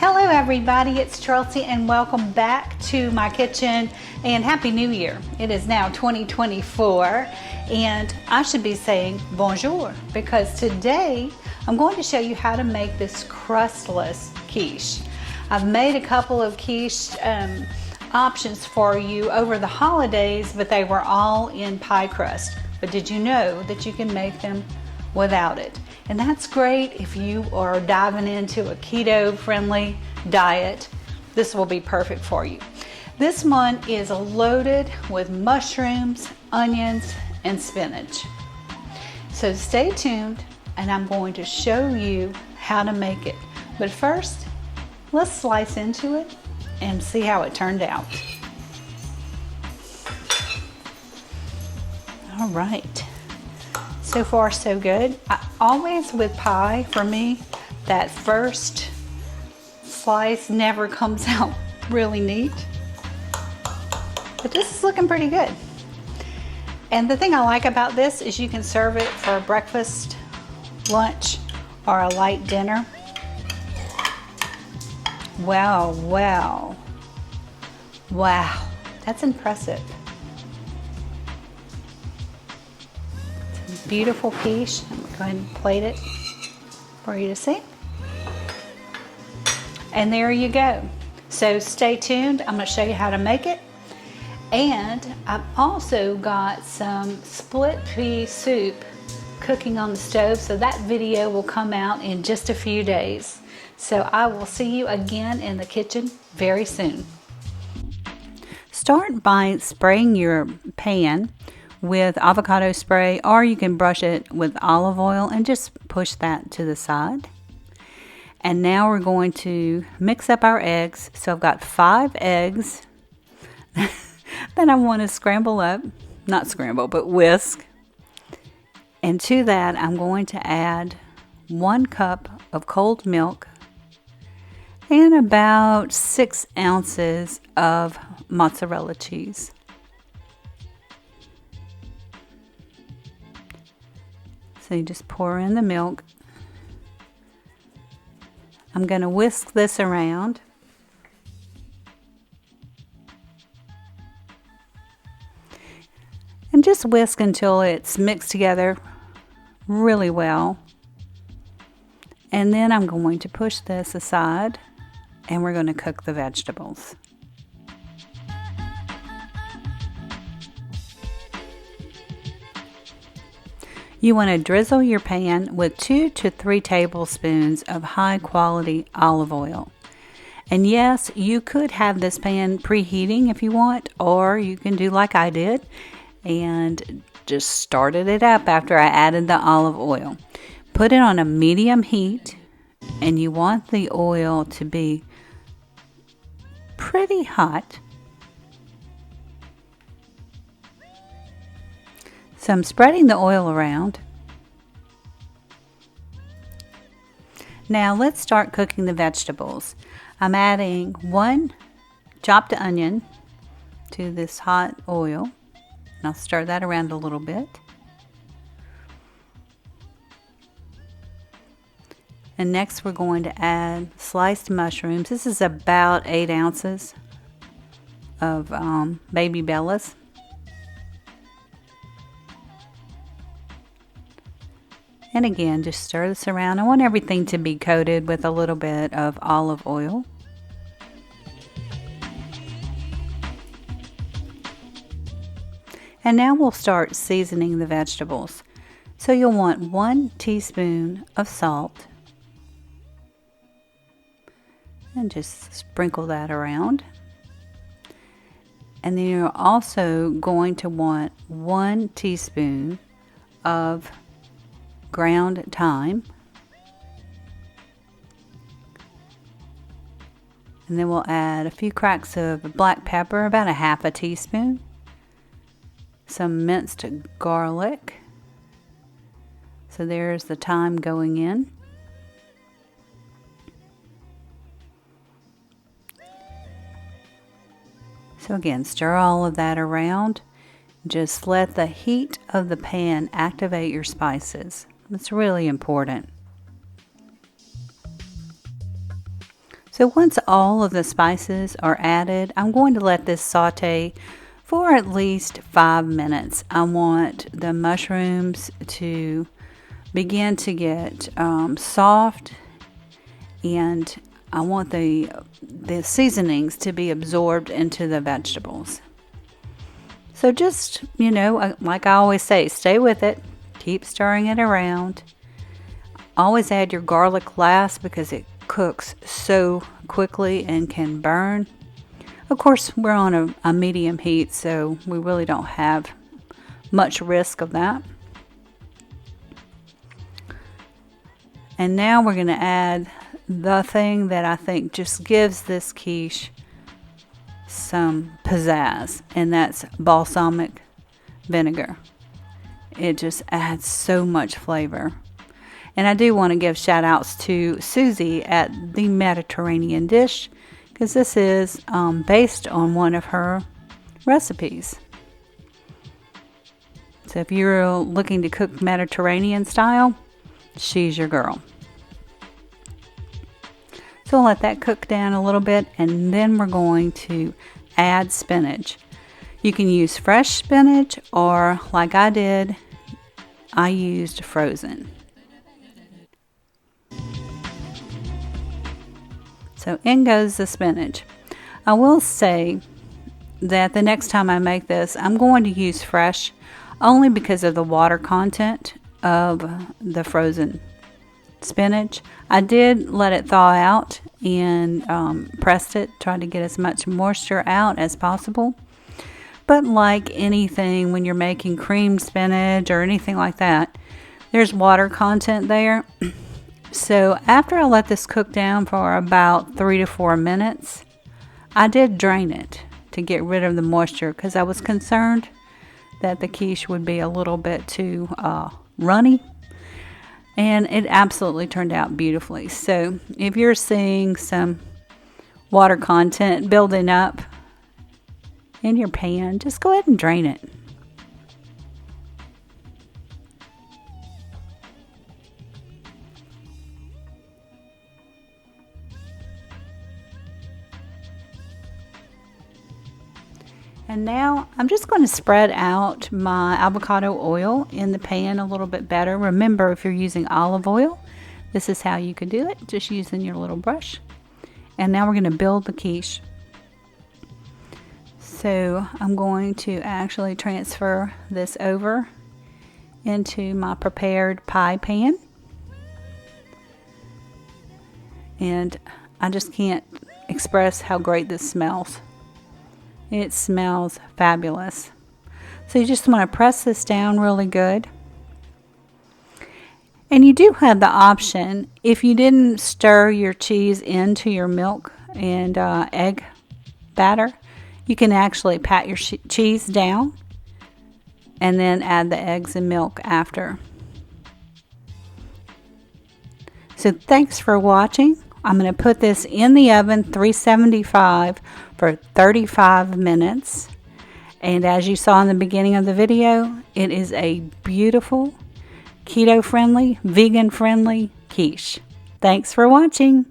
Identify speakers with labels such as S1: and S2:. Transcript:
S1: Hello everybody, it's Chelsea and welcome back to my kitchen and Happy New Year. It is now 2024 and I should be saying bonjour because today I'm going to show you how to make this crustless quiche. I've made a couple of quiche options for you over the holidays, but they were all in pie crust. But did you know that you can make them without it? And that's great if you are diving into a keto-friendly diet. This will be perfect for you. This one is loaded with mushrooms, onions, and spinach. So stay tuned and I'm going to show you how to make it. But first, let's slice into it and see how it turned out. All right. So far, so good. Always with pie, for me, that first slice never comes out really neat. But this is looking pretty good. And the thing I like about this is you can serve it for breakfast, lunch, or a light dinner. Wow, wow. Wow, that's impressive. Beautiful quiche. I'm going to go ahead and plate it for you to see. And there you go. So stay tuned. I'm going to show you how to make it. And I've also got some split pea soup cooking on the stove. So that video will come out in just a few days. So I will see you again in the kitchen very soon. Start by spraying your pan with avocado spray, or you can brush it with olive oil and just push that to the side. And now we're going to mix up our eggs. So I've got 5 eggs that I want to scramble up, not scramble, but whisk. And to that, I'm going to add 1 cup of cold milk and about 6 ounces of mozzarella cheese. So you just pour in the milk. I'm going to whisk this around. And just whisk until it's mixed together really well. And then I'm going to push this aside and we're going to cook the vegetables. You want to drizzle your pan with 2 to 3 tablespoons of high quality olive oil. And yes, you could have this pan preheating if you want, or you can do like I did and just started it up after I added the olive oil. Put it on a medium heat and you want the oil to be pretty hot. So I'm spreading the oil around. Now let's start cooking the vegetables. I'm adding 1 chopped onion to this hot oil. And I'll stir that around a little bit. And next we're going to add sliced mushrooms. This is about 8 ounces of baby bellas. And again, just stir this around. I want everything to be coated with a little bit of olive oil. And now we'll start seasoning the vegetables. So you'll want 1 teaspoon of salt. And just sprinkle that around. And then you're also going to want 1 teaspoon of ground thyme, and then we'll add a few cracks of black pepper, about a half a teaspoon, some minced garlic, so there's the thyme going in, so again, stir all of that around. Just let the heat of the pan activate your spices. It's really important. So once all of the spices are added, I'm going to let this saute for at least 5 minutes. I want the mushrooms to begin to get soft, and I want the seasonings to be absorbed into the vegetables. So just, like I always say, stay with it. Keep stirring it around. Always add your garlic last because it cooks so quickly and can burn. Of course, we're on a medium heat, so we really don't have much risk of that. And now we're going to add the thing that I think just gives this quiche some pizzazz, and that's balsamic vinegar. It just adds so much flavor. And I do want to give shout outs to Suzy at the Mediterranean Dish, because this is based on one of her recipes. So if you're looking to cook Mediterranean style, she's your girl. So we'll let that cook down a little bit, and then we're going to add spinach. You can use fresh spinach, or like I did, I used frozen. So in goes the spinach. I will say that the next time I make this, I'm going to use fresh, only because of the water content of the frozen spinach. I did let it thaw out and pressed it, tried to get as much moisture out as possible. But like anything, when you're making creamed spinach or anything like that, there's water content there. So after I let this cook down for about 3 to 4 minutes, I did drain it to get rid of the moisture, because I was concerned that the quiche would be a little bit too runny. And it absolutely turned out beautifully. So if you're seeing some water content building up in your pan, just go ahead and drain it. And now I'm just going to spread out my avocado oil in the pan a little bit better. Remember, if you're using olive oil, this is how you could do it, just using your little brush. And now we're going to build the quiche. So I'm going to actually transfer this over into my prepared pie pan. And I just can't express how great this smells. It smells fabulous. So you just want to press this down really good. And you do have the option, if you didn't stir your cheese into your milk and egg batter, you can actually pat your cheese down and then add the eggs and milk after. So thanks for watching. I'm going to put this in the oven, 375 for 35 minutes. And as you saw in the beginning of the video, it is a beautiful, keto-friendly, vegan-friendly quiche. Thanks for watching.